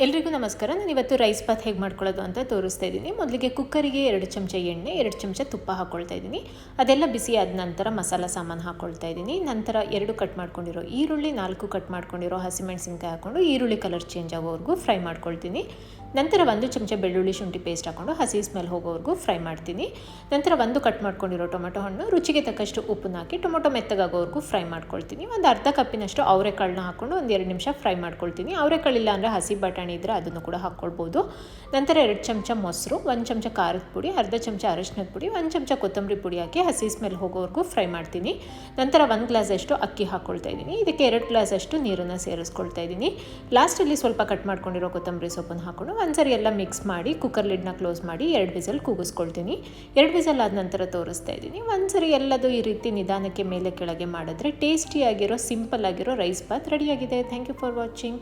ಎಲ್ರಿಗೂ ನಮಸ್ಕಾರ. ನಾನು ಇವತ್ತು ರೈಸ್ ಬಾತ್ ಹೇಗೆ ಮಾಡ್ಕೊಳ್ಳೋದು ಅಂತ ತೋರಿಸ್ತಾ ಇದ್ದೀನಿ. ಮೊದಲಿಗೆ ಕುಕ್ಕರಿಗೆ 2 ಚಮಚ ಎಣ್ಣೆ, 2 ಚಮಚ ತುಪ್ಪ ಹಾಕ್ಕೊಳ್ತಾ ಇದ್ದೀನಿ. ಅದೆಲ್ಲ ಬಿಸಿ ಆದ ನಂತರ ಮಸಾಲ ಸಾಮಾನು ಹಾಕ್ಕೊಳ್ತಾ ಇದ್ದೀನಿ. ನಂತರ 2 ಕಟ್ ಮಾಡ್ಕೊಂಡಿರೋ ಈರುಳ್ಳಿ, 4 ಕಟ್ ಮಾಡ್ಕೊಂಡಿರೋ ಹಸಿಮೆಣಸಿನ್ಕಾಯಿ ಹಾಕ್ಕೊಂಡು ಈರುಳ್ಳಿ ಕಲರ್ ಚೇಂಜ್ ಆಗೋವರೆಗೂ ಫ್ರೈ ಮಾಡ್ಕೊಳ್ತೀನಿ. ನಂತರ 1 ಚಮಚ ಬೆಳ್ಳುಳ್ಳಿ ಶುಂಠಿ ಪೇಸ್ಟ್ ಹಾಕ್ಕೊಂಡು ಹಸಿ ಸ್ಮೆಲ್ ಹೋಗೋವರೆಗೂ ಫ್ರೈ ಮಾಡ್ತೀನಿ. ನಂತರ 1 ಕಟ್ ಮಾಡ್ಕೊಂಡಿರೋ ಟೊಮೆಟೊ ಹಣ್ಣು, ರುಚಿಗೆ ತಕ್ಕಷ್ಟು ಉಪ್ಪನ್ನ ಹಾಕಿ ಟೊಮೊಟೊ ಮೆತ್ತಗಾಗೋವರೆಗೂ ಫ್ರೈ ಮಾಡ್ಕೊಳ್ತೀನಿ. ಒಂದು ಅರ್ಧ ಕಪ್ಪಿನಷ್ಟು ಅವರೆಕಾಳನ್ನ ಹಾಕ್ಕೊಂಡು ಒಂದು 2 ನಿಮಿಷ ಫ್ರೈ ಮಾಡ್ಕೊಳ್ತೀನಿ. ಅವರೆಕಾಳಿಲ್ಲ ಅಂದರೆ ಹಸಿ ಬಟಾಣಿ ಇದ್ದರೆ ಅದನ್ನು ಕೂಡ ಹಾಕ್ಕೊಳ್ಬೋದು. ನಂತರ 2 ಚಮಚ ಮೊಸರು, 1 ಚಮಚ ಖಾರದ ಪುಡಿ, ಅರ್ಧ ಚಮಚ ಅರಶಿನದ ಪುಡಿ, 1 ಚಮಚ ಕೊತ್ತಂಬರಿ ಪುಡಿ ಹಾಕಿ ಹಸಿ ಸ್ಮೆಲ್ ಹೋಗೋವರೆಗೂ ಫ್ರೈ ಮಾಡ್ತೀನಿ. ನಂತರ 1 ಗ್ಲಾಸಷ್ಟು ಅಕ್ಕಿ ಹಾಕ್ಕೊಳ್ತಾ ಇದ್ದೀನಿ. ಇದಕ್ಕೆ 2 ಗ್ಲಾಸಷ್ಟು ನೀರನ್ನು ಸೇರಿಸ್ಕೊಳ್ತಾ ಇದ್ದೀನಿ. ಲಾಸ್ಟಲ್ಲಿ ಸ್ವಲ್ಪ ಕಟ್ ಮಾಡ್ಕೊಂಡಿರೋ ಕೊತ್ತಂಬರಿ ಸೊಪ್ಪನ್ನು ಹಾಕ್ಕೊಂಡು ಒಂದ್ಸರಿ ಎಲ್ಲ ಮಿಕ್ಸ್ ಮಾಡಿ ಕುಕ್ಕರ್ ಲಿಡ್ನ ಕ್ಲೋಸ್ ಮಾಡಿ 2 ವಿಸಲ್ ಕೂಗಿಸ್ಕೊಳ್ತೀನಿ. 2 ವಿಸಲ್ ಆದ ನಂತರ ತೋರಿಸ್ತಾ ಇದ್ದೀನಿ. ಒಂದ್ಸರಿ ಎಲ್ಲದು ಈ ರೀತಿ ನಿಧಾನಕ್ಕೆ ಮೇಲೆ ಕೆಳಗೆ ಮಾಡಿದ್ರೆ ಟೇಸ್ಟಿಯಾಗಿರೋ ಸಿಂಪಲ್ ಆಗಿರೋ ರೈಸ್ ಬಾತ್ ರೆಡಿಯಾಗಿದೆ. Thank you for watching.